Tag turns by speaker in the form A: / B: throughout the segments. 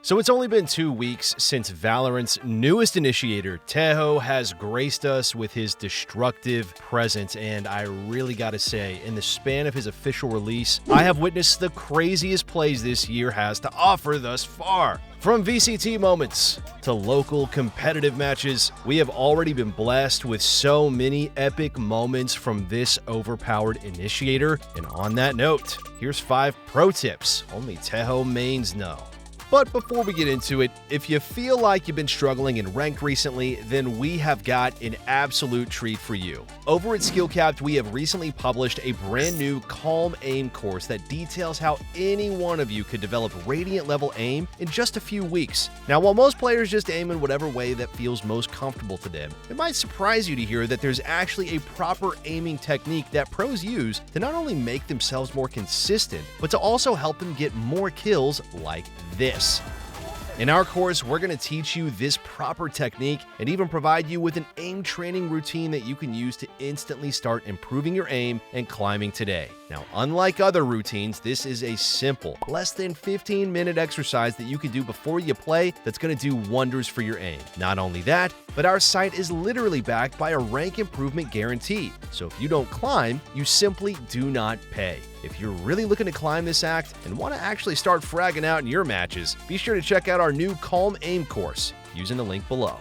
A: So it's only been 2 weeks since Valorant's newest initiator, Tejo, has graced us with his destructive presence, and I really gotta say, in the span of his official release, I have witnessed the craziest plays this year has to offer thus far. From VCT moments to local competitive matches, we have already been blessed with so many epic moments from this overpowered initiator. And on that note, here's 5 pro tips only Tejo mains know. But before we get into it, if you feel like you've been struggling in ranked recently, then we have got an absolute treat for you. Over at SkillCapped, we have recently published a brand new Calm Aim course that details how any one of you could develop Radiant level aim in just a few weeks. Now, while most players just aim in whatever way that feels most comfortable to them, it might surprise you to hear that there's actually a proper aiming technique that pros use to not only make themselves more consistent, but to also help them get more kills like this. In our course, we're going to teach you this proper technique and even provide you with an aim training routine that you can use to instantly start improving your aim and climbing today. Now, unlike other routines, this is a simple, less than 15-minute exercise that you can do before you play that's going to do wonders for your aim. Not only that, but our site is literally backed by a rank improvement guarantee. So if you don't climb, you simply do not pay. If you're really looking to climb this act and want to actually start fragging out in your matches, be sure to check out our new Calm Aim course using the link below.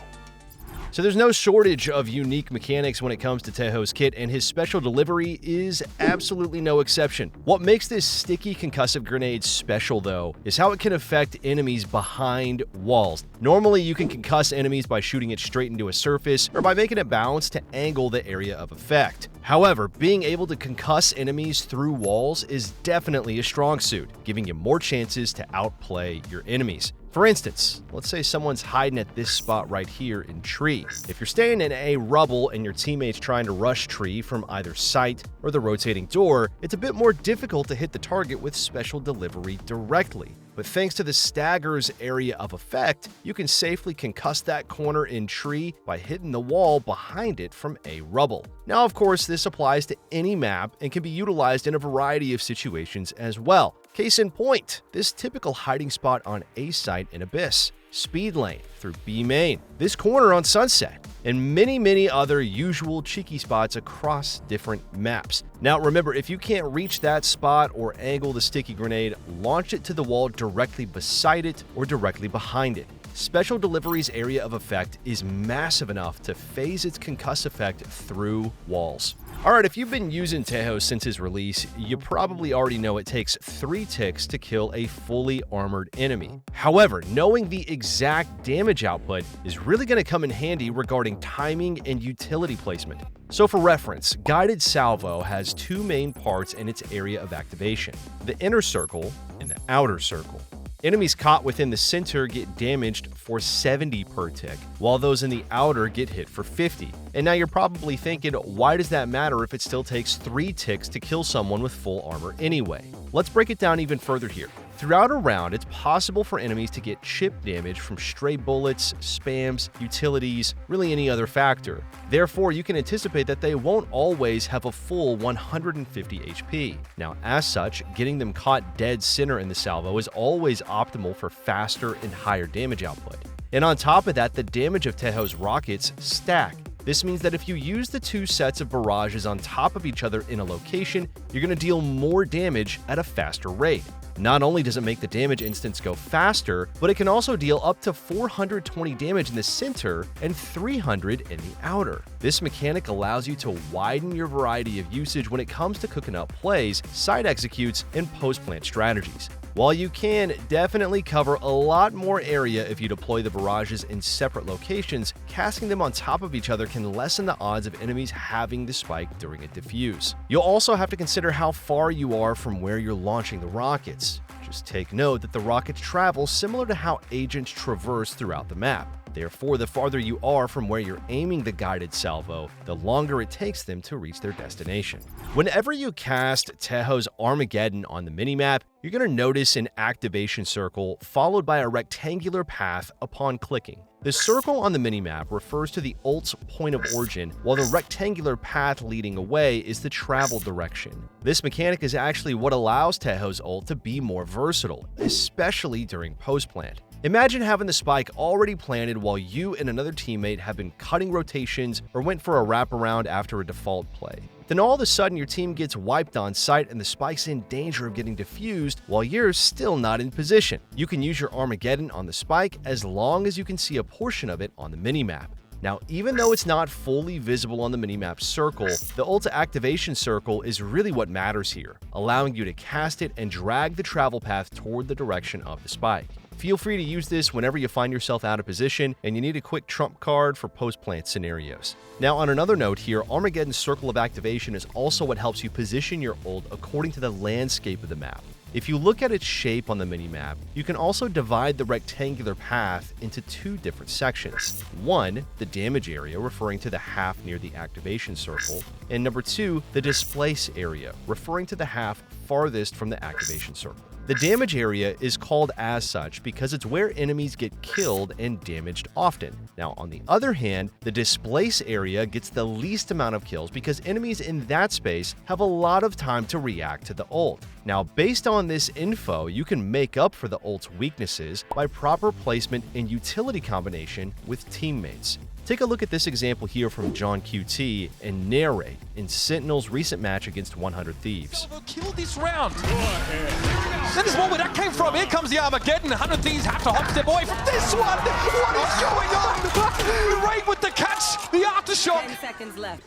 A: So there's no shortage of unique mechanics when it comes to Tejo's kit, and his special delivery is absolutely no exception. What makes this sticky concussive grenade special, though, is how it can affect enemies behind walls. Normally, you can concuss enemies by shooting it straight into a surface or by making it bounce to angle the area of effect. However, being able to concuss enemies through walls is definitely a strong suit, giving you more chances to outplay your enemies. For instance, let's say someone's hiding at this spot right here in tree. If you're staying in a rubble and your teammate's trying to rush tree from either sight or the rotating door, it's a bit more difficult to hit the target with special delivery directly. But thanks to the stagger's area of effect, you can safely concuss that corner in tree by hitting the wall behind it from a rubble. Now, of course, this applies to any map and can be utilized in a variety of situations as well. Case in point, this typical hiding spot on A site in Abyss, Speed Lane through B main, this corner on Sunset, and many other usual cheeky spots across different maps. Now remember, if you can't reach that spot or angle the sticky grenade, launch it to the wall directly beside it or directly behind it. Special Delivery's area of effect is massive enough to phase its concuss effect through walls. Alright, if you've been using Tejo since his release, you probably already know it takes 3 ticks to kill a fully armored enemy. However, knowing the exact damage output is really going to come in handy regarding timing and utility placement. So for reference, Guided Salvo has 2 main parts in its area of activation: the inner circle and the outer circle. Enemies caught within the center get damaged for 70 per tick, while those in the outer get hit for 50. And now you're probably thinking, why does that matter if it still takes 3 ticks to kill someone with full armor anyway? Let's break it down even further here. Throughout a round, it's possible for enemies to get chip damage from stray bullets, spams, utilities, really any other factor. Therefore, you can anticipate that they won't always have a full 150 HP. Now, as such, getting them caught dead center in the salvo is always optimal for faster and higher damage output. And on top of that, the damage of Tejo's rockets stack. This means that if you use the 2 sets of barrages on top of each other in a location, you're going to deal more damage at a faster rate. Not only does it make the damage instance go faster, but it can also deal up to 420 damage in the center and 300 in the outer. This mechanic allows you to widen your variety of usage when it comes to cooking up plays, side executes, and post-plant strategies. While you can definitely cover a lot more area if you deploy the barrages in separate locations, casting them on top of each other can lessen the odds of enemies having the spike during a defuse. You'll also have to consider how far you are from where you're launching the rockets. Just take note that the rockets travel similar to how agents traverse throughout the map. Therefore, the farther you are from where you're aiming the guided salvo, the longer it takes them to reach their destination. Whenever you cast Tejo's Armageddon on the minimap, you're going to notice an activation circle followed by a rectangular path upon clicking. The circle on the minimap refers to the ult's point of origin, while the rectangular path leading away is the travel direction. This mechanic is actually what allows Tejo's ult to be more versatile, especially during post-plant. Imagine having the spike already planted while you and another teammate have been cutting rotations or went for a wraparound after a default play. Then all of a sudden your team gets wiped on sight and the spike's in danger of getting defused while you're still not in position. You can use your Armageddon on the spike as long as you can see a portion of it on the minimap. Now, even though it's not fully visible on the minimap circle, the ult activation circle is really what matters here, allowing you to cast it and drag the travel path toward the direction of the spike. Feel free to use this whenever you find yourself out of position and you need a quick trump card for post-plant scenarios. Now, on another note here, Armageddon's circle of activation is also what helps you position your ult according to the landscape of the map. If you look at its shape on the minimap, you can also divide the rectangular path into two different sections. One, the damage area, referring to the half near the activation circle, and number two, the displace area, referring to the half farthest from the activation circle. The damage area is called as such because it's where enemies get killed and damaged often. Now, on the other hand, the displace area gets the least amount of kills because enemies in that space have a lot of time to react to the ult. Now, based on this info, you can make up for the ult's weaknesses by proper placement and utility combination with teammates. Take a look at this example here from John QT and Narrate in Sentinel's recent match against 100 Thieves.
B: Salvo killed this round. That is more where that came from. Here comes the Armageddon. 100 Thieves have to hop step away from this one. What is going on? Right with the catch, the aftershock.
C: 10 seconds left.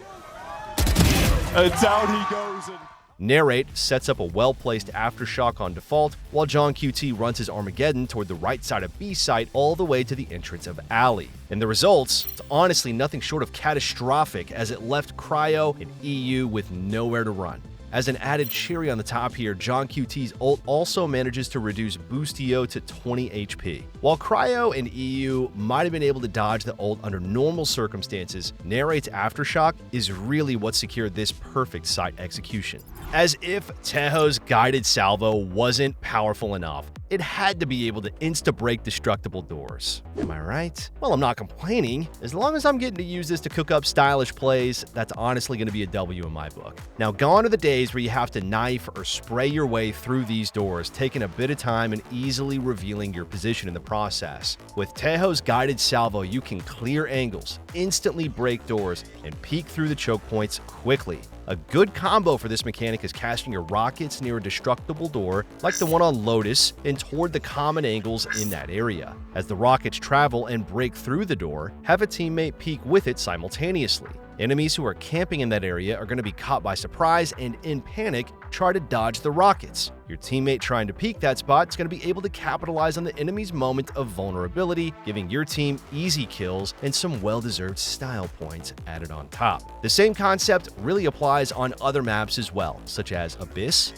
B: And down he goes.
A: Narrate sets up a well-placed aftershock on default, while John QT runs his Armageddon toward the right side of B site all the way to the entrance of Alley. And the results, it's honestly nothing short of catastrophic as it left Cryo and EU with nowhere to run. As an added cherry on the top here, John QT's ult also manages to reduce Boostio to 20 HP. While Cryo and EU might have been able to dodge the ult under normal circumstances, Narrate's Aftershock is really what secured this perfect site execution. As if Tejo's guided salvo wasn't powerful enough, it had to be able to insta-break destructible doors. Am I right? Well, I'm not complaining. As long as I'm getting to use this to cook up stylish plays, that's honestly going to be a W in my book. Now, gone are the days where you have to knife or spray your way through these doors, taking a bit of time and easily revealing your position in the process. With Tejo's guided salvo, you can clear angles, instantly break doors, and peek through the choke points quickly. A good combo for this mechanic is casting your rockets near a destructible door, like the one on Lotus, and toward the common angles in that area. As the rockets travel and break through the door, have a teammate peek with it simultaneously. Enemies who are camping in that area are going to be caught by surprise and, in panic, try to dodge the rockets. Your teammate trying to peek that spot is going to be able to capitalize on the enemy's moment of vulnerability, giving your team easy kills and some well-deserved style points added on top. The same concept really applies on other maps as well, such as Abyss,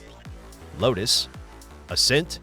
A: Lotus, Ascent,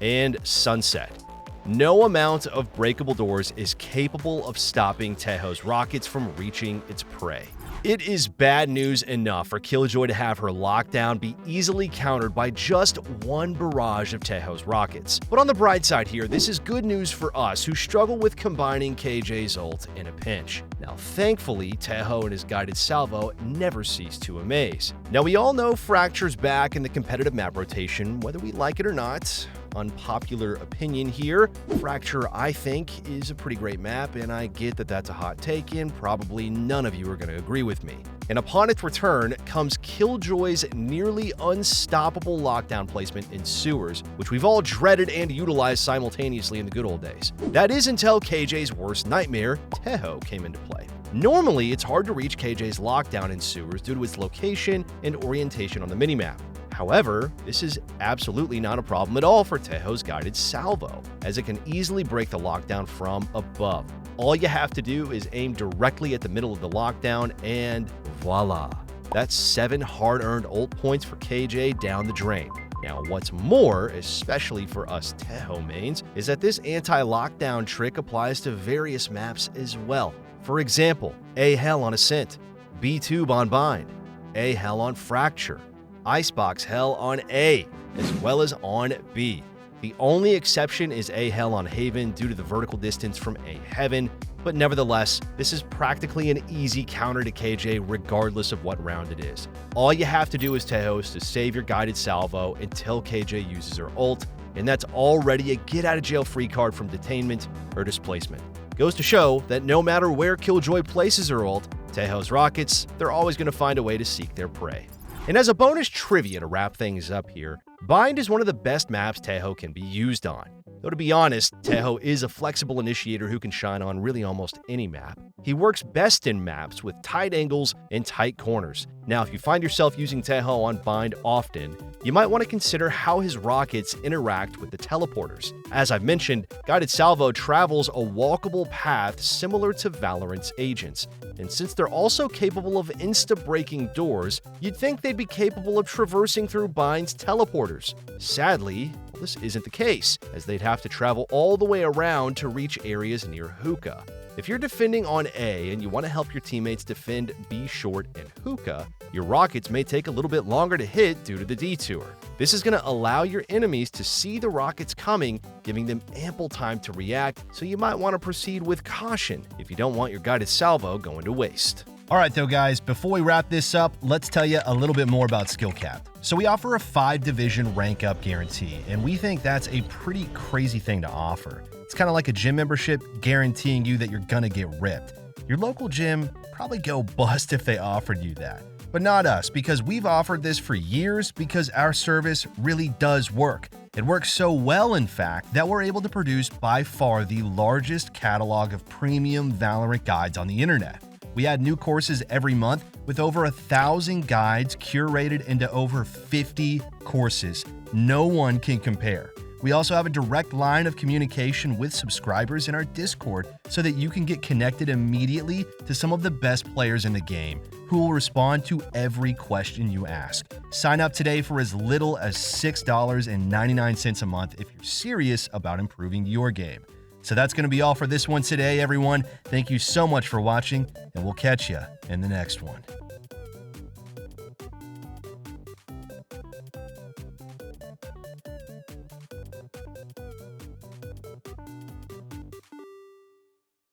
A: and Sunset. No amount of breakable doors is capable of stopping Tejo's rockets from reaching its prey. It is bad news enough for Killjoy to have her lockdown be easily countered by just one barrage of Tejo's rockets. But on the bright side here, this is good news for us who struggle with combining KJ's ult in a pinch. Now, thankfully, Tejo and his guided salvo never cease to amaze. Now, we all know Fracture's back in the competitive map rotation, whether we like it or not. Unpopular opinion here. Fracture, I think, is a pretty great map, and I get that that's a hot take, and probably none of you are going to agree with me. And upon its return comes Killjoy's nearly unstoppable lockdown placement in sewers, which we've all dreaded and utilized simultaneously in the good old days. That is until KJ's worst nightmare, Tejo, came into play. Normally, it's hard to reach KJ's lockdown in sewers due to its location and orientation on the minimap. However, this is absolutely not a problem at all for Tejo's guided salvo, as it can easily break the lockdown from above. All you have to do is aim directly at the middle of the lockdown and voila. That's 7 hard-earned ult points for KJ down the drain. Now, what's more, especially for us Tejo mains, is that this anti-lockdown trick applies to various maps as well. For example, A Hell on Ascent, B-Tube on Bind, A Hell on Fracture, Icebox Hell on A, as well as on B. The only exception is A Hell on Haven due to the vertical distance from A Heaven, but nevertheless, this is practically an easy counter to KJ regardless of what round it is. All you have to do as Tejo is to save your guided salvo until KJ uses her ult, and that's already a get-out-of-jail-free card from detainment or displacement. Goes to show that no matter where Killjoy places her ult, Tejo's rockets, they're always going to find a way to seek their prey. And as a bonus trivia to wrap things up here, Bind is one of the best maps Tejo can be used on. Though to be honest, Tejo is a flexible initiator who can shine on really almost any map. He works best in maps with tight angles and tight corners. Now, if you find yourself using Tejo on Bind often, you might want to consider how his rockets interact with the teleporters. As I've mentioned, Guided Salvo travels a walkable path similar to Valorant's agents, and since they're also capable of insta-breaking doors, you'd think they'd be capable of traversing through Bind's teleporters. Sadly, this isn't the case, as they'd have to travel all the way around to reach areas near Hookah. If you're defending on A and you want to help your teammates defend B short and Hookah, your rockets may take a little bit longer to hit due to the detour. This is going to allow your enemies to see the rockets coming, giving them ample time to react, so you might want to proceed with caution if you don't want your Guided Salvo going to waste.
C: Alright though guys, before we wrap this up, let's tell you a little bit more about SkillCapped. So we offer a 5-division rank up guarantee, and we think that's a pretty crazy thing to offer. It's kind of like a gym membership guaranteeing you that you're gonna get ripped. Your local gym probably go bust if they offered you that. But not us, because we've offered this for years because our service really does work. It works so well, in fact, that we're able to produce by far the largest catalog of premium Valorant guides on the internet. We add new courses every month with over 1,000 guides curated into over 50 courses. No one can compare. We also have a direct line of communication with subscribers in our Discord so that you can get connected immediately to some of the best players in the game who will respond to every question you ask. Sign up today for as little as $6.99 a month if you're serious about improving your game. So that's going to be all for this one today, everyone. Thank you so much for watching, and we'll catch you in the next one.